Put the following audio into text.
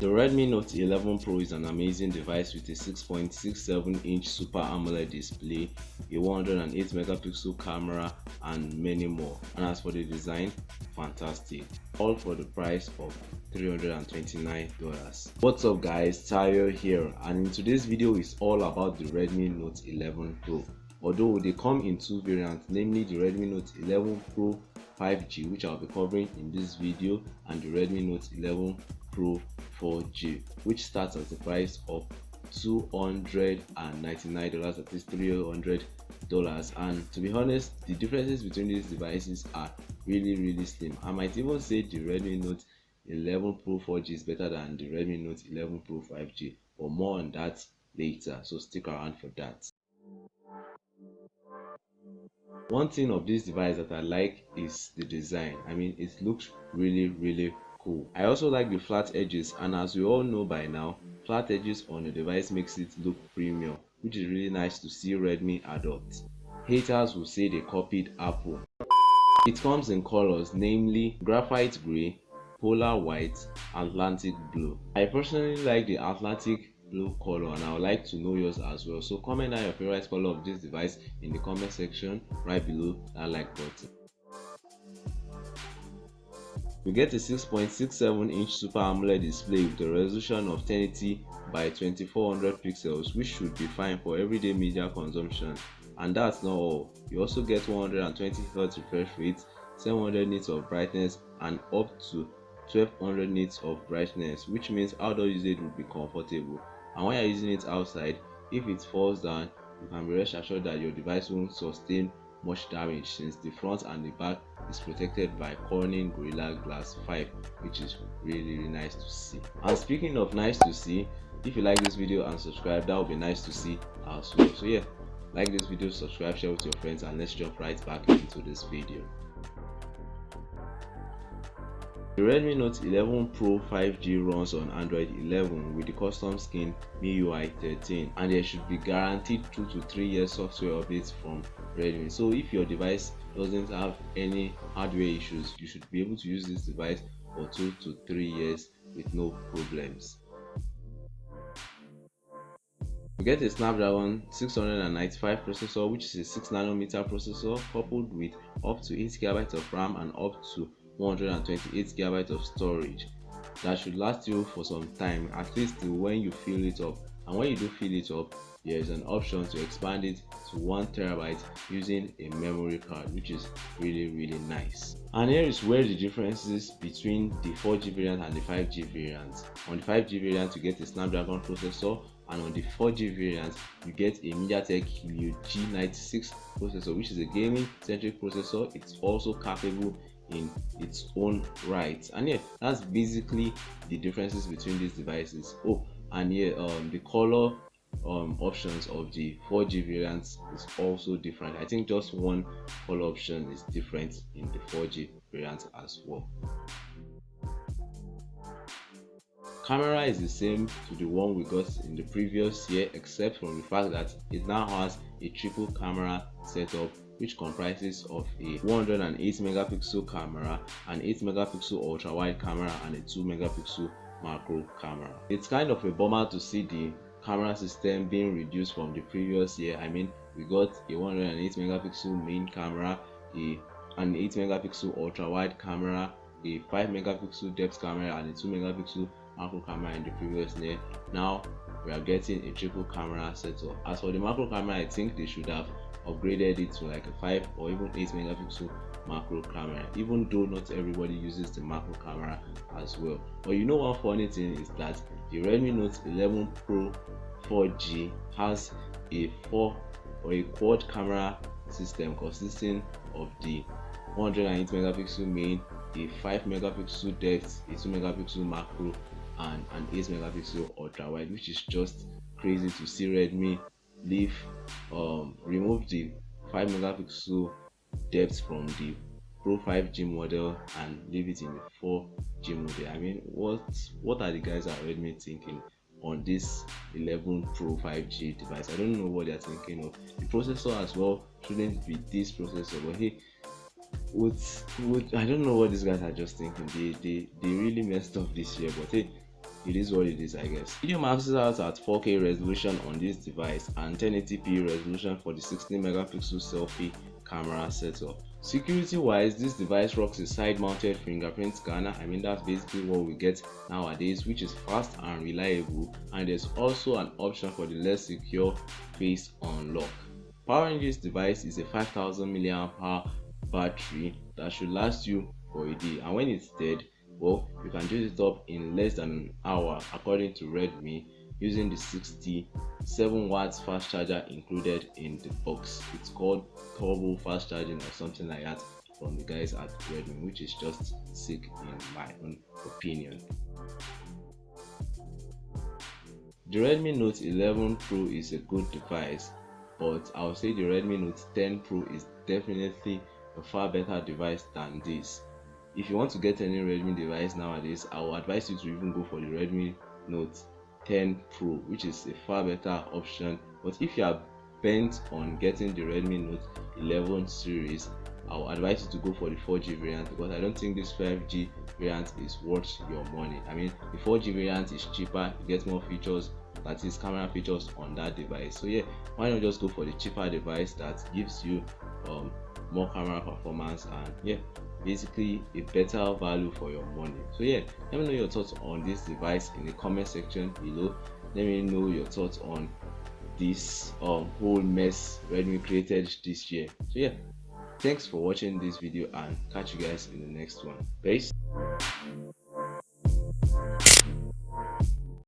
The Redmi Note 11 Pro is an amazing device with a 6.67-inch Super AMOLED display, a 108 megapixel camera and many more. And as for the design, fantastic. All for the price of $329. What's up guys, Tayo here, and in today's video is all about the Redmi Note 11 Pro. Although they come in two variants, namely the Redmi Note 11 Pro 5G, which I'll be covering in this video, and the Redmi Note 11 Pro 4G, which starts at the price of $299, that is $300. And to be honest, the differences between these devices are really slim. I might even say the Redmi Note 11 Pro 4G is better than the Redmi Note 11 Pro 5G, but more on that later, so stick around for that. One thing of this device that I like is the design. I mean, it looks really cool. I also like the flat edges, and as we all know by now, flat edges on a device makes it look premium, which is really nice to see Redmi adopt. Haters will say they copied Apple. It comes in colors, namely graphite grey, polar white, Atlantic blue. I personally like the Atlantic blue color, and I would like to know yours as well. So comment down your favorite color of this device in the comment section right below that like button. We get a 6.67-inch Super AMOLED display with a resolution of 1080 by 2400 pixels, which should be fine for everyday media consumption. And that's not all. You also get 120 Hz refresh rate, 700 nits of brightness, and up to 1200 nits of brightness, which means outdoor usage will be comfortable. And when you're using it outside, if it falls down, you can be rest assured that your device won't sustain much damage, since the front and the back is protected by Corning Gorilla Glass 5, which is really nice to see. And speaking of nice to see, if you like this video and subscribe, that would be nice to see as well. So yeah, like this video, subscribe, share with your friends, and let's jump right back into this video. The Redmi Note 11 Pro 5G runs on Android 11 with the custom skin MIUI 13, and there should be guaranteed 2 to 3 years software updates from Redmi. So if your device doesn't have any hardware issues, you should be able to use this device for 2 to 3 years with no problems. We get a Snapdragon 695 processor, which is a 6nm processor coupled with up to 8GB of RAM and up to 128GB of storage. That should last you for some time, at least till when you fill it up. And when you do fill it up, there is an option to expand it to 1TB using a memory card, which is really nice. And here is where the differences between the 4G variant and the 5G variant. On the 5G variant, you get a Snapdragon processor, and on the 4G variant, you get a MediaTek Helio G96 processor, which is a gaming centric processor. It's also capable in its own right. And yeah, that's basically the differences between these devices. Oh, and yeah, the color options of the 4G variants is also different. I think just one color option is different in the 4G variant as well. Camera is the same to the one we got in the previous year, except from the fact that it now has a triple camera setup, which comprises of a 108 megapixel camera, an 8 megapixel ultra wide camera, and a 2 megapixel macro camera. It's kind of a bummer to see the camera system being reduced from the previous year. I mean, we got a 108 megapixel main camera, an 8 megapixel ultra wide camera, a 5 megapixel depth camera, and a 2 megapixel macro camera in the previous year. Now we are getting a triple camera setup. As for the macro camera, I think they should have upgraded it to like a 5 or even 8 megapixel macro camera, even though not everybody uses the macro camera as well. But you know, one funny thing is that the Redmi Note 11 Pro 4G has a quad camera system consisting of the 108 megapixel main, a 5 megapixel depth, a 2 megapixel macro, and an 8 megapixel ultra wide, which is just crazy to see Redmi remove the 5 megapixel depth from the Pro 5G model and leave it in the 4G model. I mean, what are the guys at Redmi thinking on this 11 Pro 5G device? I don't know what they're thinking of. The processor as well shouldn't be this processor, but hey, I don't know what these guys are just thinking. They really messed up this year, but hey, it is what it is, I guess. Video maxes out at 4K resolution on this device and 1080p resolution for the 16 megapixel selfie camera setup. Security wise, this device rocks a side mounted fingerprint scanner. I mean, that's basically what we get nowadays, which is fast and reliable, and there's also an option for the less secure face unlock. Powering this device is a 5000 mAh battery that should last you for a day, and when it's dead, well, you can charge it up in less than an hour according to Redmi, using the 67 watts fast charger included in the box. It's called turbo fast charging or something like that from the guys at Redmi, which is just sick in my own opinion. The Redmi Note 11 Pro is a good device, but I would say the Redmi Note 10 Pro is definitely a far better device than this. If you want to get any Redmi device nowadays, I would advise you to even go for the Redmi Note 10 Pro, which is a far better option. But if you are bent on getting the Redmi Note 11 series, I would advise you to go for the 4G variant, because I don't think this 5G variant is worth your money. I mean, the 4G variant is cheaper, you get more features, that is camera features on that device. So yeah, why not just go for the cheaper device that gives you more camera performance and yeah, basically a better value for your money. So yeah, let me know your thoughts on this device in the comment section below. Let me know your thoughts on this whole mess Redmi created this year. So yeah, thanks for watching this video and catch you guys in the next one. Peace.